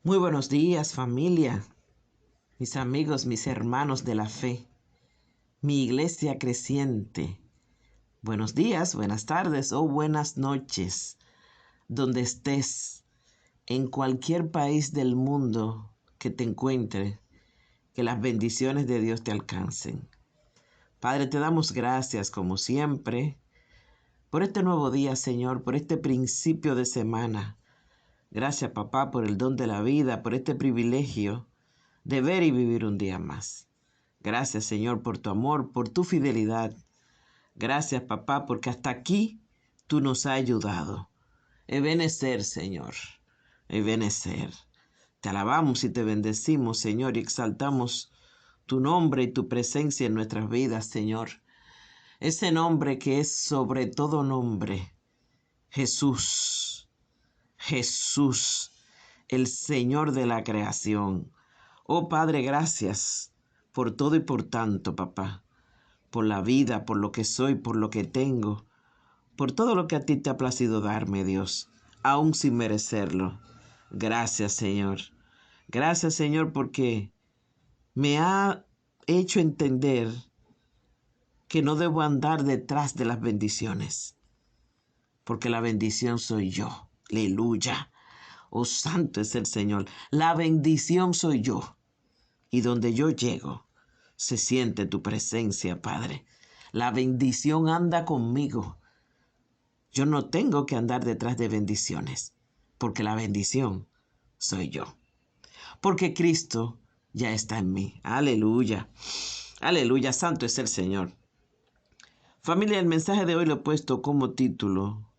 Muy buenos días, familia, mis amigos, mis hermanos de la fe, mi iglesia creciente. Buenos días, buenas tardes o buenas noches, donde estés, en cualquier país del mundo que te encuentres, que las bendiciones de Dios te alcancen. Padre, te damos gracias como siempre por este nuevo día, Señor, por este principio de semana. Gracias, papá, por el don de la vida, por este privilegio de ver y vivir un día más. Gracias, Señor, por tu amor, por tu fidelidad. Gracias, papá, porque hasta aquí tú nos has ayudado. Ebenecer, Señor, ebenecer. Te alabamos y te bendecimos, Señor, y exaltamos tu nombre y tu presencia en nuestras vidas, Señor. Ese nombre que es sobre todo nombre, Jesús. Jesús, el Señor de la creación. Oh Padre, gracias por todo y por tanto, papá, por la vida, por lo que soy, por lo que tengo, por todo lo que a ti te ha placido darme, Dios, aún sin merecerlo. Gracias, Señor. Gracias, Señor, porque me ha hecho entender que no debo andar detrás de las bendiciones, porque la bendición soy yo. Aleluya. Oh, santo es el Señor. La bendición soy yo. Y donde yo llego, se siente tu presencia, Padre. La bendición anda conmigo. Yo no tengo que andar detrás de bendiciones, porque la bendición soy yo. Porque Cristo ya está en mí. Aleluya. Aleluya. Santo es el Señor. Familia, el mensaje de hoy lo he puesto como título: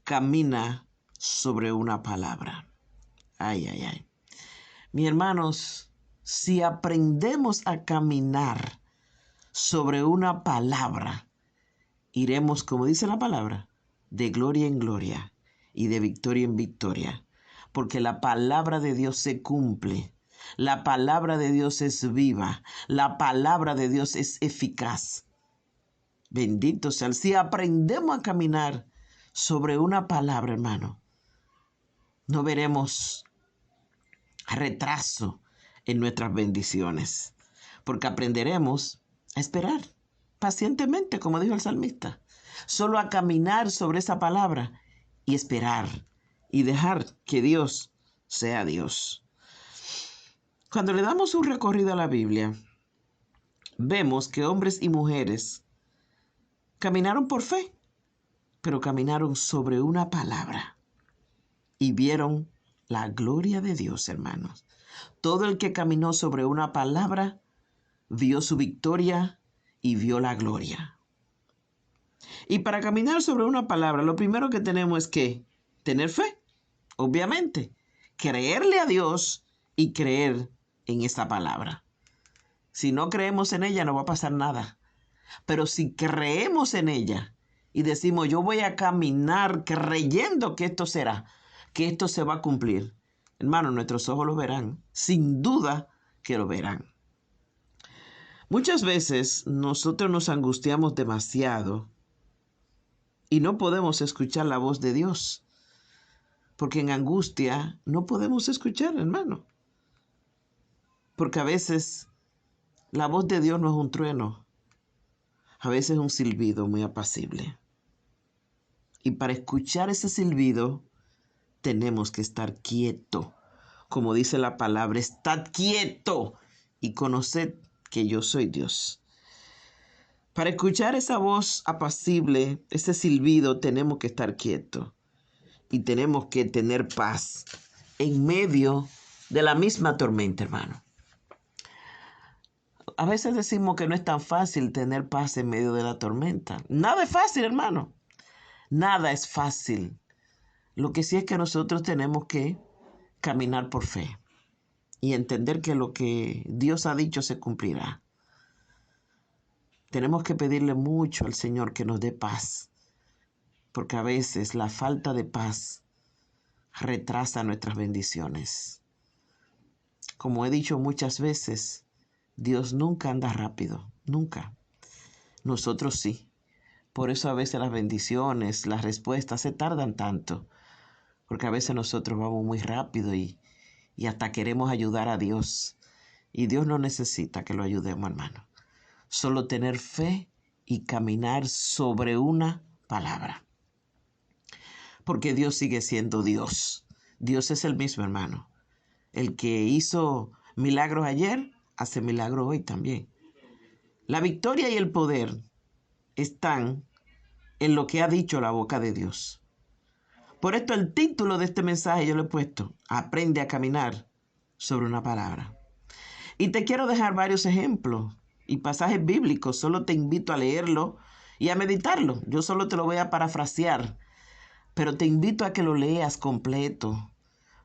Camina sobre una palabra. Ay, ay, ay. Mis hermanos, si aprendemos a caminar sobre una palabra, iremos, como dice la palabra, de gloria en gloria y de victoria en victoria, porque la palabra de Dios se cumple. La palabra de Dios es viva. La palabra de Dios es eficaz. Bendito sea. Si aprendemos a caminar sobre una palabra, hermano, no veremos retraso en nuestras bendiciones, porque aprenderemos a esperar pacientemente, como dijo el salmista, solo a caminar sobre esa palabra y esperar y dejar que Dios sea Dios. Cuando le damos un recorrido a la Biblia, vemos que hombres y mujeres caminaron por fe, pero caminaron sobre una palabra y vieron la gloria de Dios, hermanos. Todo el que caminó sobre una palabra vio su victoria y vio la gloria. Y para caminar sobre una palabra, lo primero que tenemos es que tener fe, obviamente, creerle a Dios y creer en esa palabra. Si no creemos en ella, no va a pasar nada. Pero si creemos en ella y decimos, yo voy a caminar creyendo que esto será, que esto se va a cumplir, hermano, nuestros ojos lo verán, sin duda que lo verán. Muchas veces nosotros nos angustiamos demasiado y no podemos escuchar la voz de Dios, porque en angustia no podemos escuchar, hermano. Porque a veces la voz de Dios no es un trueno, a veces es un silbido muy apacible. Y para escuchar ese silbido tenemos que estar quieto. Como dice la palabra, estad quieto y conoced que yo soy Dios. Para escuchar esa voz apacible, ese silbido, tenemos que estar quietos y tenemos que tener paz en medio de la misma tormenta, hermano. A veces decimos que no es tan fácil tener paz en medio de la tormenta. Nada es fácil, hermano. Nada es fácil. Lo que sí es que nosotros tenemos que caminar por fe y entender que lo que Dios ha dicho se cumplirá. Tenemos que pedirle mucho al Señor que nos dé paz, porque a veces la falta de paz retrasa nuestras bendiciones. Como he dicho muchas veces, Dios nunca anda rápido, nunca. Nosotros sí. Por eso a veces las bendiciones, las respuestas se tardan tanto, porque a veces nosotros vamos muy rápido y y hasta queremos ayudar a Dios. Y Dios no necesita que lo ayudemos, hermano. Solo tener fe y caminar sobre una palabra. Porque Dios sigue siendo Dios. Dios es el mismo, hermano. El que hizo milagros ayer, hace milagros hoy también. La victoria y el poder están en lo que ha dicho la boca de Dios. Por esto el título de este mensaje yo lo he puesto: Aprende a caminar sobre una palabra. Y te quiero dejar varios ejemplos y pasajes bíblicos. Solo te invito a leerlo y a meditarlo. Yo solo te lo voy a parafrasear, pero te invito a que lo leas completo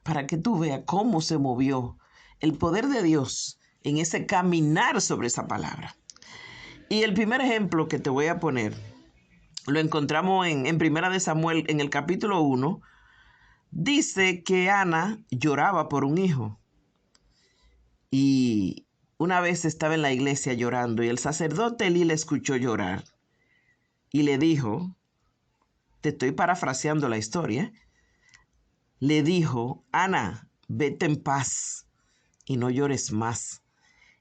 para que tú veas cómo se movió el poder de Dios en ese caminar sobre esa palabra. Y el primer ejemplo que te voy a poner lo encontramos en Primera de Samuel, en el capítulo 1. Dice que Ana lloraba por un hijo. Y una vez estaba en la iglesia llorando y el sacerdote Elí le escuchó llorar y le dijo, te estoy parafraseando la historia, le dijo: Ana, vete en paz y no llores más,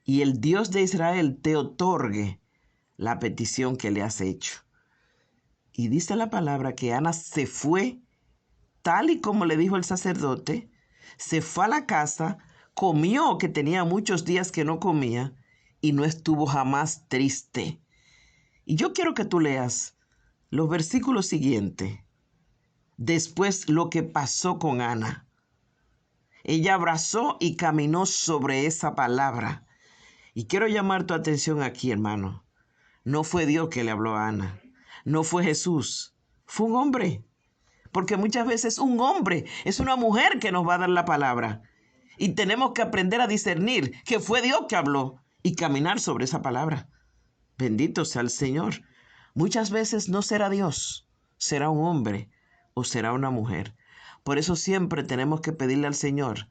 y el Dios de Israel te otorgue la petición que le has hecho. Y dice la palabra que Ana se fue tal y como le dijo el sacerdote, se fue a la casa, comió, que tenía muchos días que no comía, y no estuvo jamás triste. Y yo quiero que tú leas los versículos siguientes. Después, lo que pasó con Ana. Ella abrazó y caminó sobre esa palabra. Y quiero llamar tu atención aquí, hermano. No fue Dios que le habló a Ana. No fue Jesús. Fue un hombre. Porque muchas veces un hombre es una mujer que nos va a dar la palabra. Y tenemos que aprender a discernir que fue Dios que habló y caminar sobre esa palabra. Bendito sea el Señor. Muchas veces no será Dios, será un hombre o será una mujer. Por eso siempre tenemos que pedirle al Señor: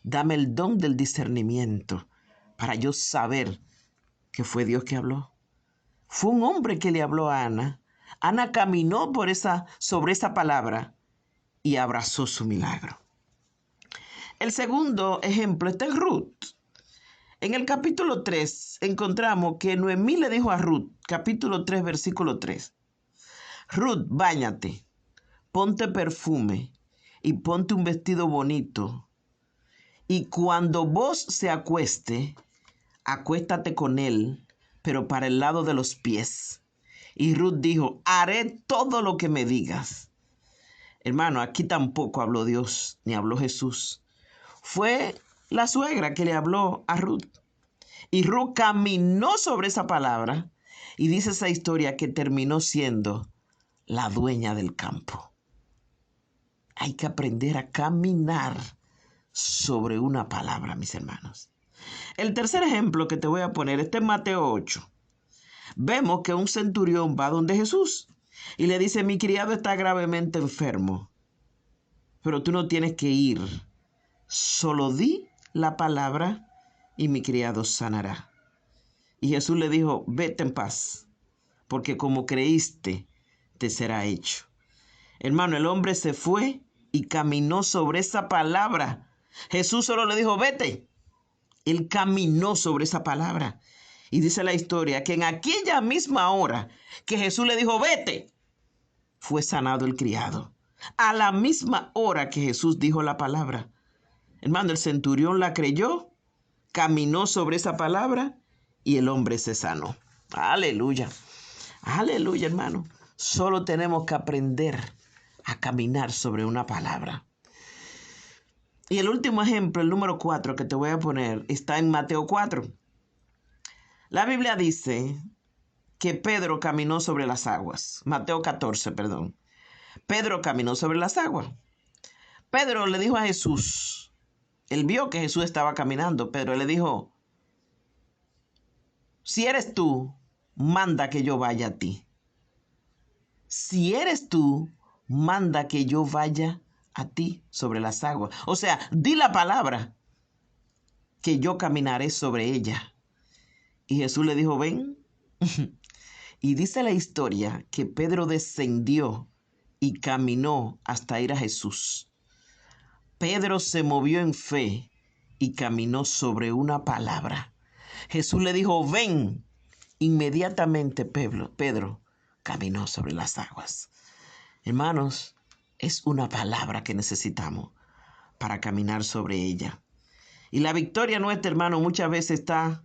dame el don del discernimiento para yo saber que fue Dios que habló. Fue un hombre que le habló a Ana. Ana caminó sobre esa palabra y abrazó su milagro. El segundo ejemplo está en Ruth. En el capítulo 3 encontramos que Noemí le dijo a Ruth, capítulo 3, versículo 3, Ruth, báñate, ponte perfume y ponte un vestido bonito. Y cuando vos se acueste, acuéstate con él, pero para el lado de los pies. Y Ruth dijo: haré todo lo que me digas. Hermano, aquí tampoco habló Dios, ni habló Jesús. Fue la suegra que le habló a Ruth. Y Ruth caminó sobre esa palabra. Y dice esa historia que terminó siendo la dueña del campo. Hay que aprender a caminar sobre una palabra, mis hermanos. El tercer ejemplo que te voy a poner está en Mateo 8. Vemos que un centurión va donde Jesús y le dice: mi criado está gravemente enfermo, pero tú no tienes que ir. Solo di la palabra y mi criado sanará. Y Jesús le dijo: vete en paz, porque como creíste, te será hecho. Hermano, el hombre se fue y caminó sobre esa palabra. Jesús solo le dijo: vete. Él caminó sobre esa palabra. Y dice la historia que en aquella misma hora que Jesús le dijo: vete, fue sanado el criado. A la misma hora que Jesús dijo la palabra. Hermano, el centurión la creyó, caminó sobre esa palabra y el hombre se sanó. Aleluya. Aleluya, hermano. Solo tenemos que aprender a caminar sobre una palabra. Y el último ejemplo, el número 4 que te voy a poner, está en Mateo 4. La Biblia dice que Pedro caminó sobre las aguas. Mateo 14, perdón. Pedro caminó sobre las aguas. Pedro le dijo a Jesús, él vio que Jesús estaba caminando. Pedro le dijo: si eres tú, manda que yo vaya a ti. Si eres tú, manda que yo vaya a ti sobre las aguas. O sea, di la palabra que yo caminaré sobre ella. Y Jesús le dijo: ven. Y dice la historia que Pedro descendió y caminó hasta ir a Jesús. Pedro se movió en fe y caminó sobre una palabra. Jesús le dijo, ven. Inmediatamente Pedro caminó sobre las aguas. Hermanos, es una palabra que necesitamos para caminar sobre ella. Y la victoria nuestra, hermano, muchas veces está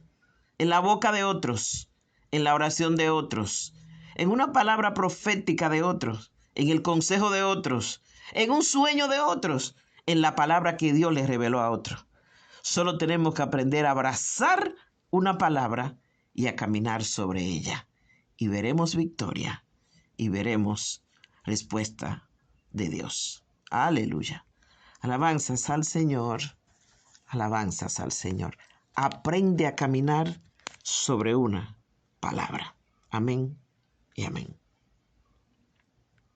en la boca de otros, en la oración de otros, en una palabra profética de otros, en el consejo de otros, en un sueño de otros, en la palabra que Dios les reveló a otros. Solo tenemos que aprender a abrazar una palabra y a caminar sobre ella. Y veremos victoria y veremos respuesta de Dios. Aleluya. Alabanzas al Señor. Alabanzas al Señor. Aprende a caminar sobre una palabra. Amén y amén.